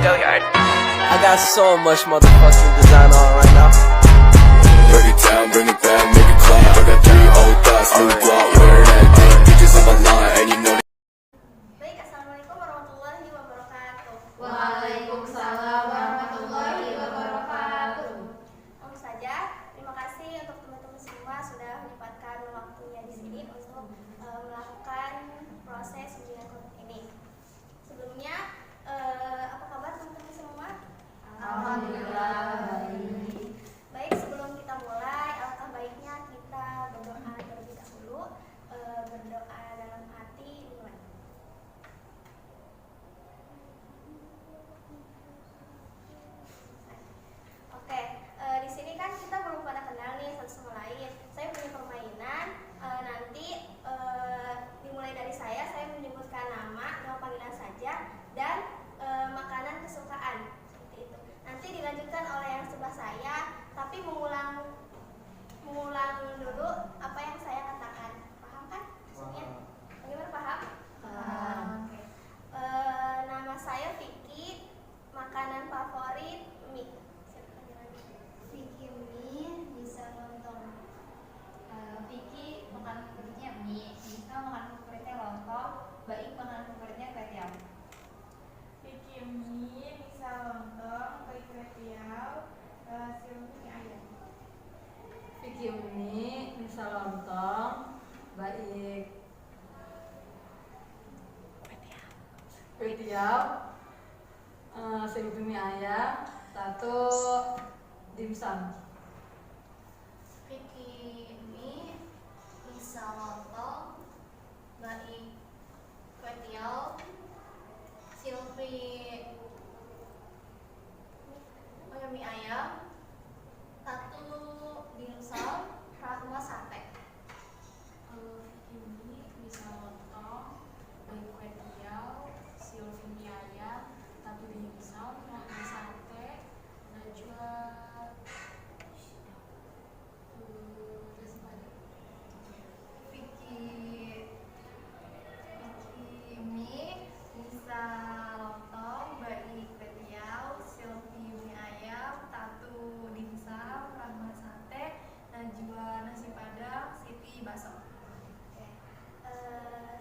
I got so much motherfucking design on right now. Break it down, bring it back, make it clap. I got 3 old thoughts, new block, wear that thing. Bitches on my line, and you know. Baik, assalamualaikum warahmatullahi wabarakatuh. Waalaikumsalam warahmatullahi wabarakatuh. Langsung saja, terima kasih untuk teman-teman semua sudah menyempatkan waktunya di sini untuk melakukan proses ujian kelompok ini. Sebelumnya, apa kabar teman-teman semua? Alhamdulillah baik. Baik, sebelum kita mulai, alangkah baiknya kita berdoa terlebih dahulu. Berdoa dalam hati dimulai. Oke, di sini kan kita belum pada kenal nih satu sama lain. Saya punya permainan. Nanti dimulai dari saya menyebutkan nama panggilan saja dan makanan kesukaan seperti itu. Nanti dilanjutkan oleh yang sebelah saya, tapi mengulang dulu apa yang saya katakan. Paham kan maksudnya? Bagaimana, paham? Paham. Oke. Nama saya Vicky, makanan favorit mie. Vicky mie bisa lontong. Vicky makanan favoritnya mie, bisa makanan favoritnya lontong, baik makanan favoritnya kue tiaw. Vicky mie, bisa lontong, baik kue tiaw, silmi ayam. Vicky mie, bisa lontong, baik kue tiaw, silmi mie ayam, 1 dimsum. Vicky mie, bisa lontong, baik kue tiaw, silvi mie ayam, 1 dimsum, rahma sate. Vicky mie, bisa lontong, baik kue tiaw, silmi mie ayam, 1 dimsum, roti sate, najwa, nasi padang. Vicky mie, bisa lontong, baik kue tiaw, silvi mie ayam, 1 dimsum, rahma sate, najwa nasi padang, siti bakso. Oke.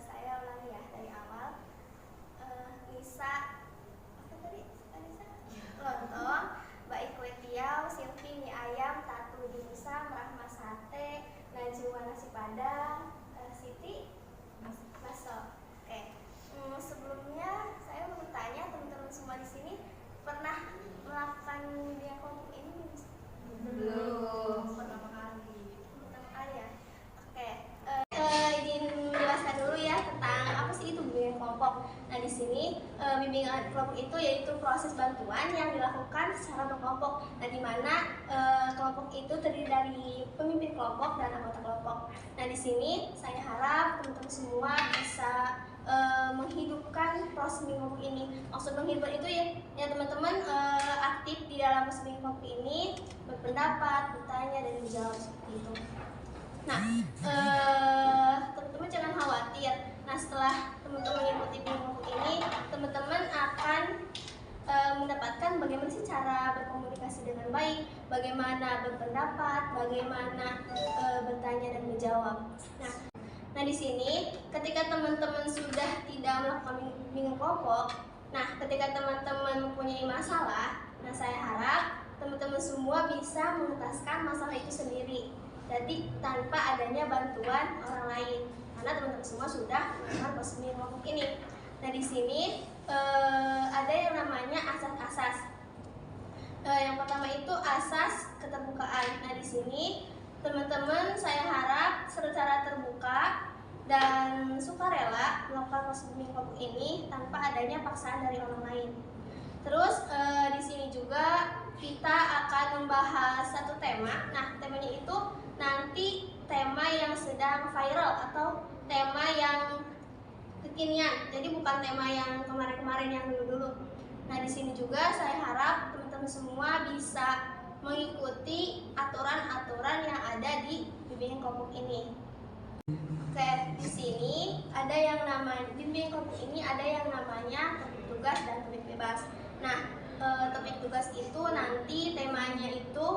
Saya ulangi ya dari awal. Nisa, apa tadi? Nisa? Lontong, baik kue tiaw, silvi mie ayam, 1 dimsum, rahma sate, najwa nasi padang, Siti bakso. Oke. Sebelumnya saya mau bertanya, teman-teman semua di sini pernah melakukan ujian kelompok ini? Belum. Pertama kali ya. Oke. Izin menjelaskan dulu ya tentang apa sih itu bimbingan kelompok. Nah, di sini bimbingan kelompok itu yaitu proses bantuan yang dilakukan secara berkelompok. Nah, di mana kelompok itu terdiri dari pemimpin kelompok dan anggota kelompok. Nah, di sini saya harap teman-teman semua bisa menghidupkan proses bimbingan kelompok ini. Maksud menghidupkan itu ya teman-teman aktif di dalam proses bimbingan kelompok ini, berpendapat, bertanya, dan menjawab seperti itu. Nah, teman-teman jangan khawatir. Nah, setelah teman-teman mengikuti bimbingan kelompok ini, teman-teman akan mendapatkan bagaimana sih cara berkomunikasi dengan baik, bagaimana berpendapat, bagaimana bertanya dan menjawab. Nah, di sini ketika teman-teman sudah tidak melakukan bimbingan kelompok, nah ketika teman-teman mempunyai masalah, nah saya harap teman-teman semua bisa mengetaskan masalah itu sendiri. Jadi tanpa adanya bantuan orang lain, karena teman-teman semua sudah melakukan proses bimbingan kelompok ini. Nah, di sini ada yang namanya asas-asas. Yang pertama itu asas keterbukaan. Nah, di sini teman-teman saya harap secara terbuka dan sukarela melakukan proses bimbingan kelompok ini tanpa adanya paksaan dari orang lain. Terus di sini juga kita akan membahas satu tema. Nah, temanya itu nanti tema yang sedang viral atau tema yang kekinian. Jadi bukan tema yang kemarin-kemarin, yang dulu-dulu. Nah, di sini juga saya harap teman-teman semua bisa mengikuti aturan-aturan yang ada di bimbingan kelompok ini. Oke, di sini ada yang namanya bimbingan kelompok ini ada yang namanya tugas dan topik bebas. Nah, topik tugas itu nanti temanya itu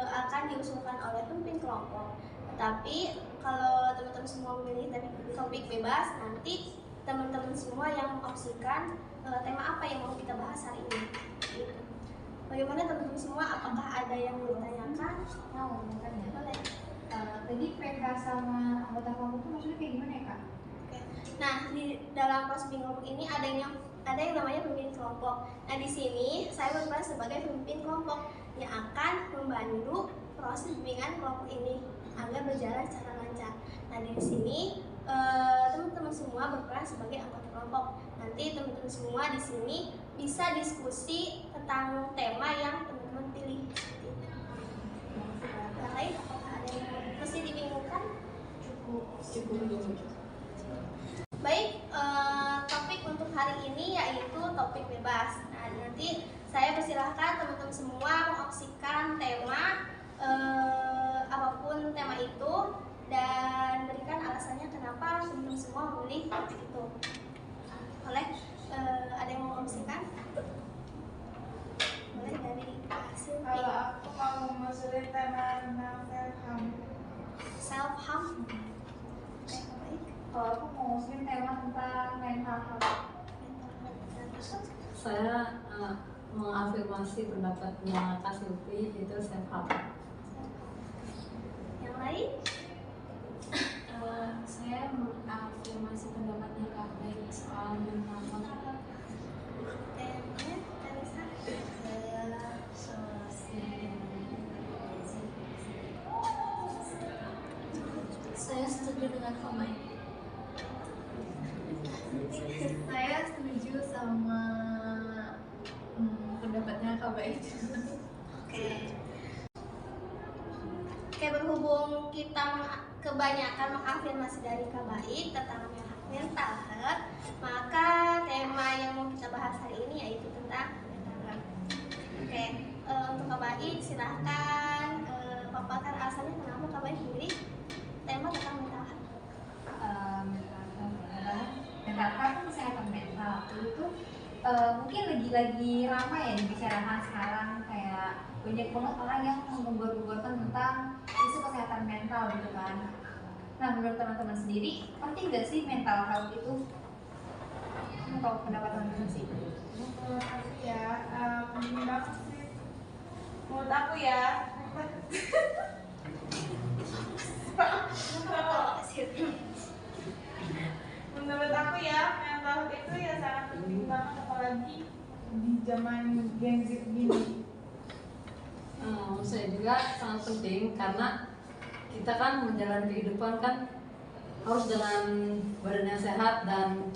akan diusulkan oleh pemimpin kelompok. Tapi kalau teman-teman semua memilih topik bebas, nanti teman-teman semua yang mengopsikan tema apa yang mau kita bahas hari ini. Gitu. Bagaimana teman-teman semua? Apakah ada yang mau ditanyakan? Mau tanya. Boleh. Tadi PK sama anggota kelompok itu maksudnya kayak gimana ya Kak? Oke. Nah, di dalam proses bimbing kelompok ini ada yang namanya pemimpin kelompok. Nah, di sini saya berperan sebagai pemimpin kelompok yang akan membantu proses bimbingan kelompok ini agar berjalan secara lancar. Nah, di sini teman-teman semua berperan sebagai anggota kelompok. Nanti teman-teman semua di sini bisa diskusi tentang tema yang teman-teman pilih. Yang lain, apakah ada yang mesti dibingungkan? Cukup. Baik, topik untuk hari ini yaitu topik bebas. Nah, nanti saya persilahkan teman-teman semua mengopsikan tema apapun tema itu dan berikan alasannya kenapa teman-teman semua memilih topik itu. Boleh? Ada yang mau mengopsikan? Boleh dari hasil. Kalau aku mau mengusulkan tema tentang Self harm. Baik. Kalau aku mau ngusulin tema tentang mental health. Saya mengafirmasi pendapatnya Kak Silvi, itu self help. Yang lain? saya mengafirmasi pendapatnya Kak Baik soal mental health. Temanya, Kalisa? Saya setuju dengan Kak Baik. Saya setuju sama pendapatnya Kak Baik. Oke, berhubung kita kebanyakan mengafirmasi dari Kak Baik tentang mental health, maka tema yang mau kita bahas hari ini yaitu tentang mental health. Oke, untuk Kak Baik silahkan paparkan alasannya kenapa Kak Baik memilih tema tentang mental health. Mental health itu kesehatan mental itu mungkin lagi ramai ya dibicarakan sekarang, kayak banyak banget orang yang menggembar-gemborkan tentang isu kesehatan mental gitu kan. Nah, menurut teman-teman sendiri penting gak sih mental health itu? Tahu pendapat teman-teman sih? Menurut aku ya, penting banget sih. Menurut aku ya. Menurut aku ya, mental health itu ya sangat penting banget, apalagi di zaman Gen Z gini. Saya juga sangat penting karena kita kan menjalani kehidupan kan harus dengan badan yang sehat dan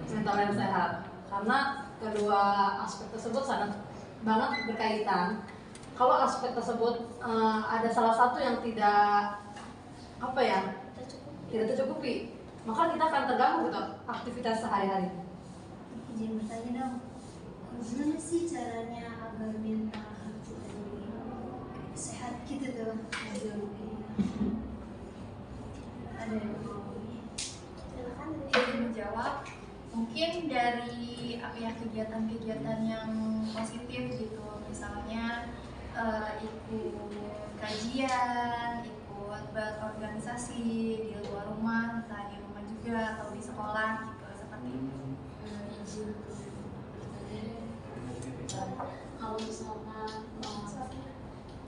mental yang sehat, karena kedua aspek tersebut sangat banget berkaitan. Kalau aspek tersebut ada salah satu yang tidak tercukupi, maka kita akan terganggu gitu aktivitas sehari-hari. Izin bertanya dong, gimana sih caranya agar mental kita sehat gitu tuh? Ada yang mau menjawab? Mungkin dari kegiatan-kegiatan yang positif gitu, misalnya ikut kajian, ikut berorganisasi di luar rumah, entah di rumah juga atau di sekolah gitu, seperti itu.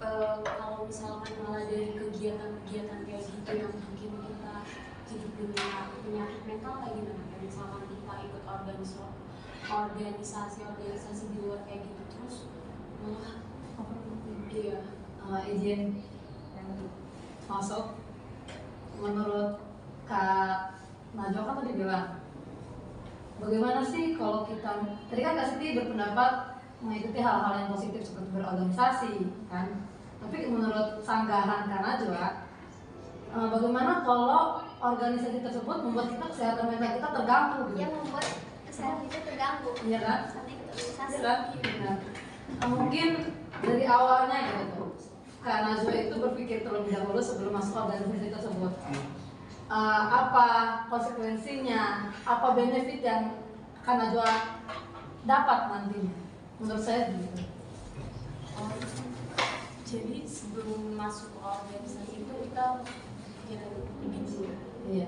Kalau misalkan malah dari kegiatan-kegiatan kayak gitu yang bikin kita hidup dengan penyakit mental kayak gimana? Kayak misalkan kita ikut organisasi di luar kayak gitu terus malah Izin yang masuk. Menurut Kak Najwa kan tadi bilang, bagaimana sih kalau kita tadi kan Kak Siti berpendapat mengikuti hal-hal yang positif seperti berorganisasi kan, tapi menurut sanggahan Kak Najwa, bagaimana kalau organisasi tersebut membuat kita kesehatan mental kita terganggu gitu? Yang membuat kesehatan kita terganggu. Iya kan? Sampai ikut organisasi. Benar. Mungkin dari awalnya gitu, Kak Najwa itu berpikir terlebih dahulu sebelum masuk organisasi tersebut. Apa konsekuensinya, apa benefit yang Kak Najwa dapat nantinya. Menurut saya begitu. Jadi sebelum masuk ke organisasi itu kita pikiran bikin dulu. Iya.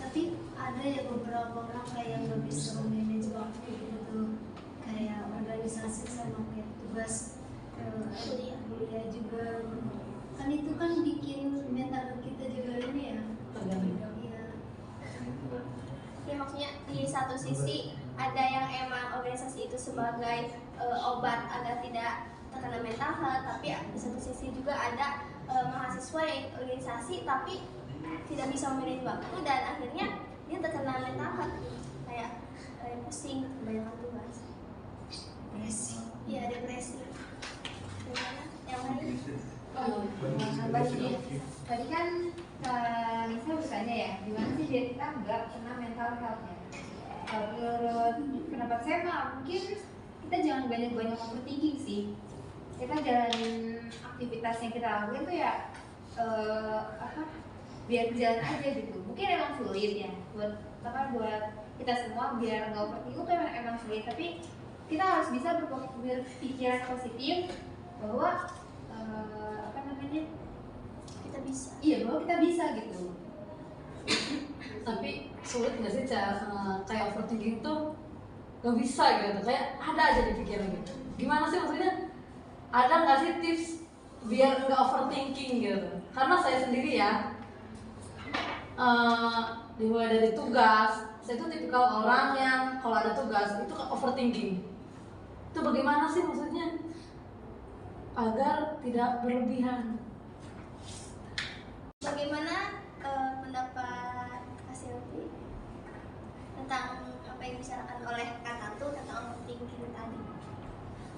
Tapi ada ya beberapa orang kayak yang nggak bisa manage waktu gitu, kayak organisasi sama kayak tugas kuliah juga, kan itu kan bikin mental kita juga ini ya. Iya. Ya maksudnya di satu sisi ada yang emang organisasi itu sebagai obat agar tidak terkena mental health, tapi di satu sisi juga ada mahasiswa yang ikut organisasi tapi tidak bisa memanage waktu dan akhirnya dia terkena mental health, kayak pusing, kebanyakan tugas, depresi. Iya, depresi. Gimana? Yang lain? Tadi kan Nisa bertanya ya, gimana sih biar kita nggak kena mental health-nya? Menurut pendapat saya mah mungkin kita jangan banyak-banyak overthinking sih. Kita jalanin aktivitas yang kita lakuin tuh ya biar jalan aja gitu. Mungkin emang sulit ya buat kita semua biar nggak overthinking itu emang sulit, tapi kita harus bisa berpikiran positif bahwa Kita bisa. iya, bahwa kita bisa gitu. Tapi sulit nggak sih kayak overthinking tuh nggak bisa gitu, kayak ada aja di pikiran gitu. Gimana sih maksudnya? Ada nggak sih tips biar nggak overthinking gitu? Karena saya sendiri ya, dimulai dari tugas, saya tuh tipikal orang yang kalau ada tugas itu overthinking. Itu bagaimana sih maksudnya? Agar tidak berlebihan. Bagaimana pendapat Kak Silvi tentang apa yang dibicarakan oleh Kak Tatu tentang overthinking tadi?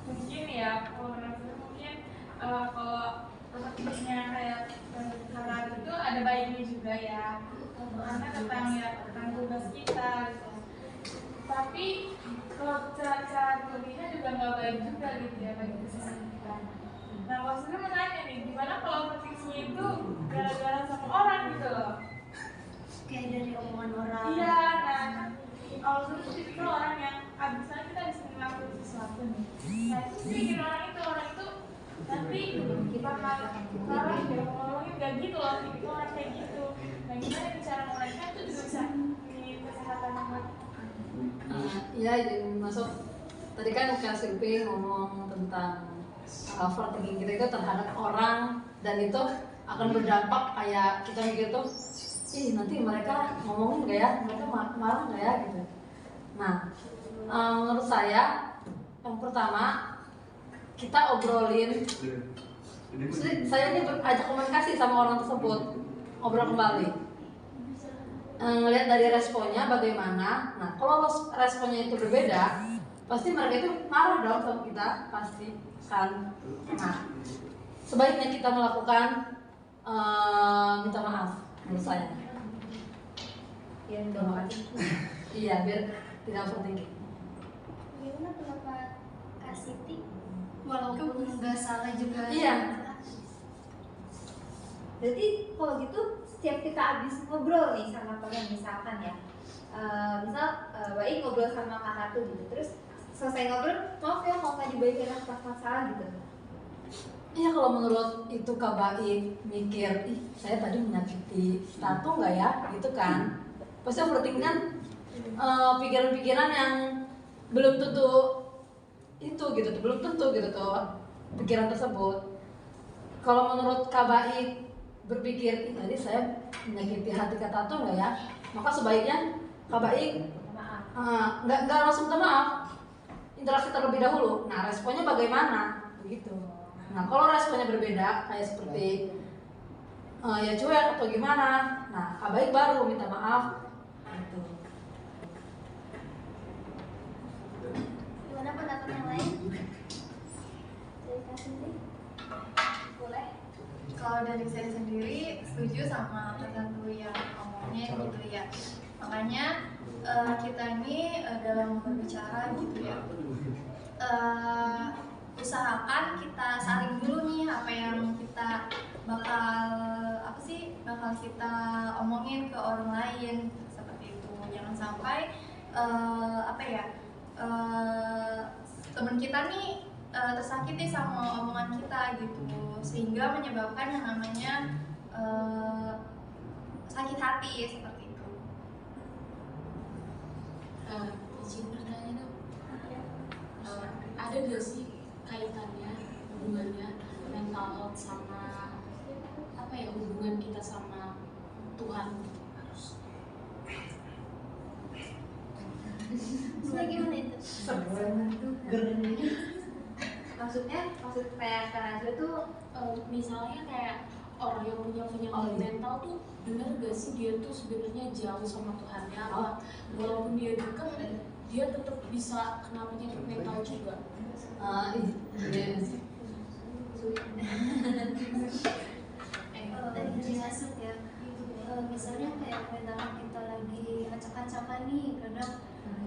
Mungkin ya, kalau menurut saya mungkin kalau overthinkingnya kayak karena itu ada baiknya juga ya, karena tentang tugas kita gitu. Tapi kalau cara berlebihnya juga nggak baik juga gitu ya bagi kesehatan kita. Nah, maksudnya mau nanya nih, gimana kalau overthinkingnya itu gara-gara sama orang gitu loh? Kayak dari omongan orang. Iya, nah kalau dulu tuh tipikal orang yang abisnya kita bisa ngelakuin sesuatu nih. Nah itu sih bikin orang itu nanti bakal salah ya ngomongin gak gitu loh, tipikal orang kayak gitu. Nah gimana cara mereka itu juga bisa di kesehatan buat Iya, masuk. Tadi kan Kak Silvi ngomong tentang overthinking kita itu terhadap orang, dan itu akan berdampak kayak kita mikir tuh, nanti mereka ngomongin nggak ya, mereka marah nggak ya gitu. Nah, menurut saya yang pertama kita obrolin. Saya ini ajak komunikasi sama orang tersebut, ngobrol kembali, ngelihat dari responnya bagaimana. Nah, kalau responnya itu berbeda, pasti mereka itu marah dong sama kita, pasti kan. Nah, sebaiknya kita melakukan minta maaf, menurut saya. Iya, biar tidak overthinking. Gimana pendapat Kak Siti? Walaupun nggak salah juga. Iya. Jadi kalau gitu setiap kita habis ngobrol nih sama teman misalkan ya, baik ngobrol sama Kak Tatu gitu, terus selesai ngobrol, maaf ya mau tadi baik enak pas salah gitu. Iya, kalau menurut itu Kak Baik mikir, saya tadi menyakiti Tatu nggak ya, gitu kan? Pasti overthinking kan pikiran-pikiran yang belum tentu itu gitu, belum tentu gitu tuh pikiran tersebut. Kalau menurut Kak Baik berpikir, tadi saya menyakiti hati Kak Tatu nggak ya? Maka sebaiknya Kak Baik nggak langsung minta maaf, interaksi terlebih dahulu. Nah, responnya bagaimana? Begitu. Nah, kalau responnya berbeda, kayak seperti ya cuek atau gimana, nah Kak Baik baru minta maaf. Gitu. Gimana pendapat yang lain? Dari Kak Siti? Boleh? Kalau dari saya sendiri setuju sama tertentu yang ngomongnya gitu ya. Makanya kita ini dalam berbicara gitu ya, usahakan kita saring dulu nih apa yang kita bakal kita omongin ke orang lain seperti itu. Jangan sampai teman kita nih tersakiti sama omongan kita gitu, sehingga menyebabkan yang namanya sakit hati seperti itu. Izin bertanya dong, ada gak sih kaitannya, hubungannya mental health sama hubungan kita sama Tuhan? Gimana itu? Maksud kayak sekarang itu Misalnya kayak orang yang punya penyakit mental tuh bener gak sih dia tuh sebenarnya jauh sama Tuhannya, apa walaupun dia dekat dia tetap bisa kena penyakit mental juga? Masuk ya. Misalnya kayak mental kita lagi acak-acakan nih, kadang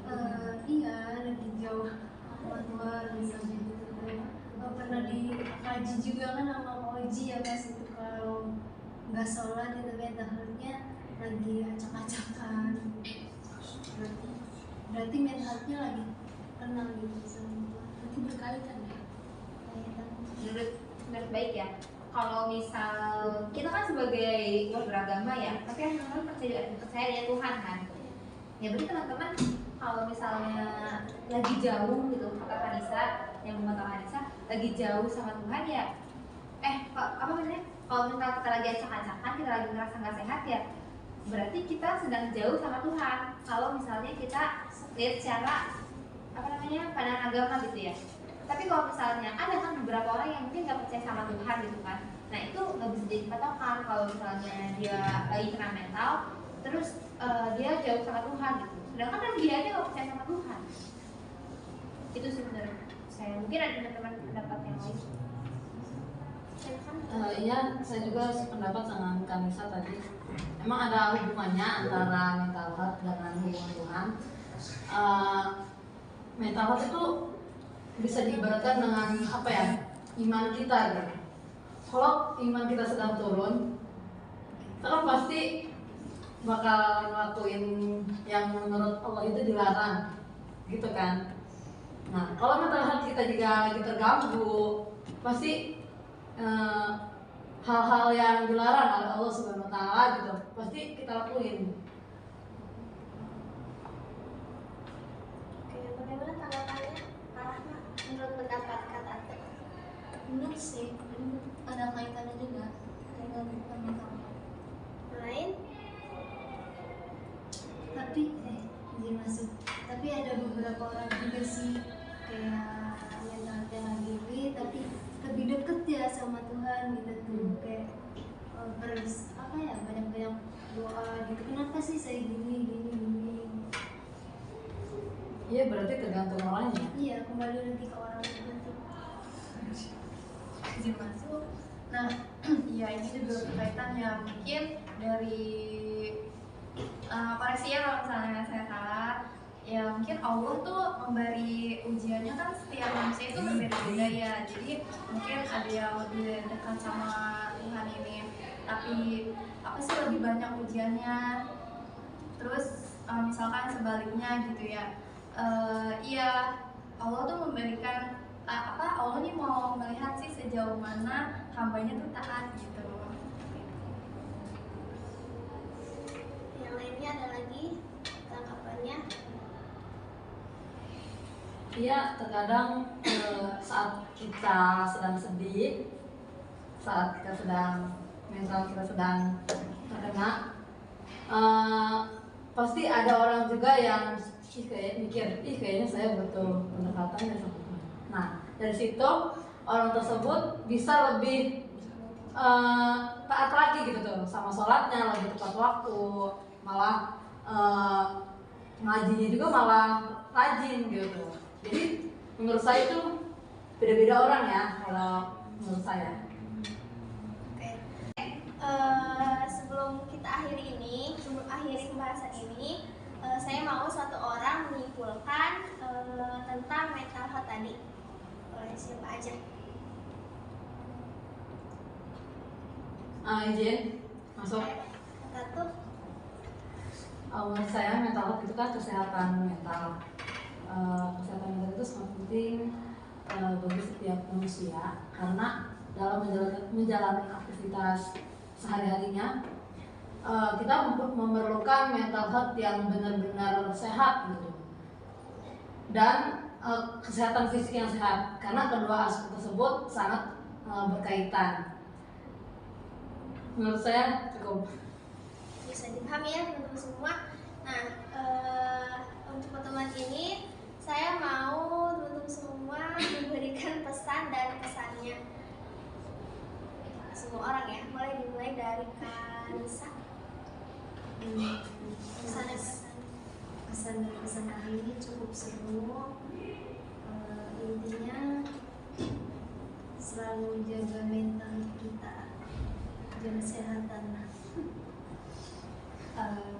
lagi jauh sama Tuhan misalnya gitu kan. Pernah dikaji juga kan sama Oji ya Mas, itu kalau nggak sholat itu mental health-nya lagi acak-acakan. Berarti mental health-nya lagi tenang gitu sama Tuhan. Berarti berkaitan ya? menurut baik ya. Kalau misal kita kan sebagai umat beragama ya, tapi kan teman-teman percaya dengan Tuhan kan. Ya berarti teman-teman kalau misalnya lagi jauh gitu, kata Kanisa yang mengatakan Kanisa lagi jauh sama Tuhan ya, kalau misalnya kita lagi acak-acakan, kita lagi ngerasa nggak sehat ya, berarti kita sedang jauh sama Tuhan. Kalau misalnya kita lihat secara pandangan agama gitu ya. Tapi kalau misalnya ada kan beberapa orang yang mungkin nggak percaya sama Tuhan gitu kan, nah itu nggak bisa jadi patokan kalau misalnya dia lagi kena mental, terus dia jauh sama Tuhan gitu. Sedangkan kan dia aja nggak percaya sama Tuhan. Itu sih menurut saya. Mungkin ada teman-teman pendapat yang lain. Iya, saya juga sependapat dengan Kanisa tadi. Emang ada hubungannya antara mental health dengan hubungan Tuhan. Mental health itu bisa diibaratkan dengan iman kita gitu. Kalau iman kita sedang turun, kita kan pasti bakal ngelakuin yang menurut Allah itu dilarang, gitu kan. Nah, kalau mental health kita juga lagi terganggu, pasti hal-hal yang dilarang oleh Allah Subhanahu Wa Taala gitu, pasti kita lakuin. Oke, bagaimana tanggapannya Kak Rahma menurut pendapat Kak Tante? Benar sih, ada kaitannya juga dengan mental. Lain? Tapi izin masuk. Tapi ada beberapa orang juga sih kayak mentalnya lagi weak, tapi lebih deket ya sama Tuhan gitu tuh, kayak banyak-banyak doa gitu. Kenapa sih saya gini? Iya, berarti tergantung orangnya. Iya, kembali lagi ke orang itu tuh. Izin masuk. Nah, iya ini juga berkaitan ya, mungkin dari koreksi ya kalau misalnya saya salah. Ya mungkin Allah tuh memberi ujiannya kan setiap manusia itu berbeda-beda ya. Jadi mungkin ada yang lebih dekat sama Tuhan ini, tapi lebih banyak ujiannya. Terus misalkan sebaliknya gitu ya. Iya, Allah tuh memberikan Allah nih mau melihat sih sejauh mana hambanya tuh taat gitu. Yang lainnya ada lagi tanggapannya? Iya, terkadang saat kita sedang sedih, saat kita sedang mental kita sedang terkena, pasti ada orang juga yang kayaknya saya butuh pendekatan sama Tuhan. Nah, dari situ orang tersebut bisa lebih taat lagi gitu tuh sama sholatnya, lebih tepat waktu, malah ngajinya juga malah rajin gitu. Jadi menurut saya itu beda-beda orang ya kalau menurut saya. Sebelum kita akhiri pembahasan ini, saya mau satu orang menyimpulkan tentang mental health tadi. Boleh siapa aja? Izin masuk. Satu. Menurut saya mental health itu kan kesehatan mental. Kesehatan mental itu sangat penting bagi setiap manusia karena dalam menjalani aktivitas sehari-harinya kita memerlukan mental health yang benar-benar sehat gitu, dan kesehatan fisik yang sehat karena kedua aspek tersebut sangat berkaitan. Menurut saya cukup. Bisa dipahami ya teman-teman semua. Nah, untuk pertemuan ini saya mau teman-teman semua memberikan pesan dan kesannya semua orang ya. Mulai dimulai dari Kanisa. Pesan dan kesan hari ini cukup seru. Intinya selalu jaga mental kita, jaga kesehatan.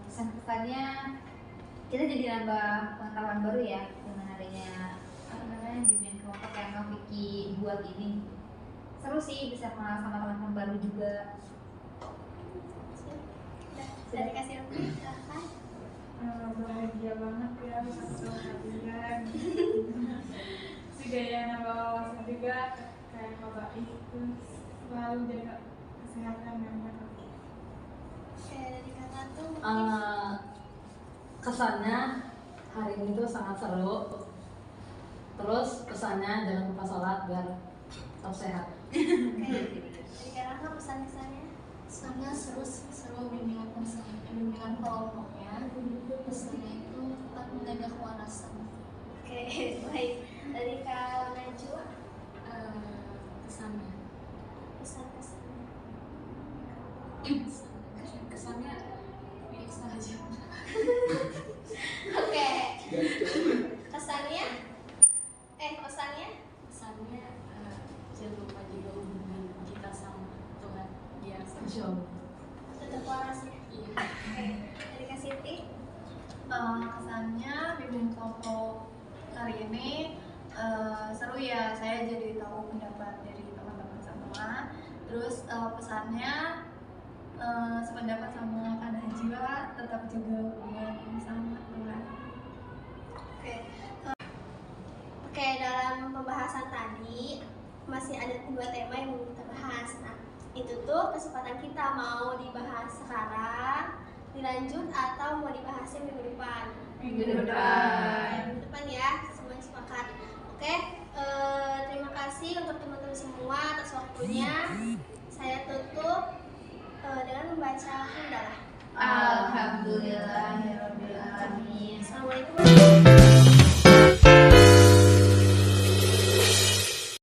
Pesan-pesannya kita jadi nambah pengetahuan baru ya dengan adanya bimbingan kelompok yang Kak Vicky buat ini. Seru sih bisa kenal sama teman-teman baru juga. Dari kasih silahkan. Bahagia banget ya bisa ketemu kalian. Si gaya nambah wawasan juga kayak Bapak itu selalu jaga kesehatan mental. Dari kakak tuh Kesannya hari ini tuh sangat seru. Terus kesannya jangan lupa sholat biar tetap sehat. dari kakak pesan-pesannya. Pesannya seru bimbingan kelompoknya. Pesannya itu tetap menjaga kewarasan. Oke, baik. Dari Kak Najwa. Kesannya Kesannya biasa aja. Oke. Pesannya Jangan lupa jaga hubungan kita sama Tuhan. Ya, Insya Allah. tetap waras ya. iya. Oke. Dari Kak Siti. Kesannya bimbingan kelompok hari ini seru ya, saya jadi tahu pendapat dari teman-teman semua. Terus pesannya sependapat sama Kak Najwa, tetap jaga hubungan sama Tuhan. Oke, dalam pembahasan tadi masih ada 2 tema yang mau kita bahas. Nah, itu tuh kesempatan kita mau dibahas sekarang, dilanjut atau mau dibahasnya minggu depan. Minggu depan ya, semuanya sepakat. Oke, terima kasih untuk teman-teman semua atas waktunya. Saya tutup dengan membaca hamdalah. Alhamdulillahirabbil alamin. Assalamualaikum.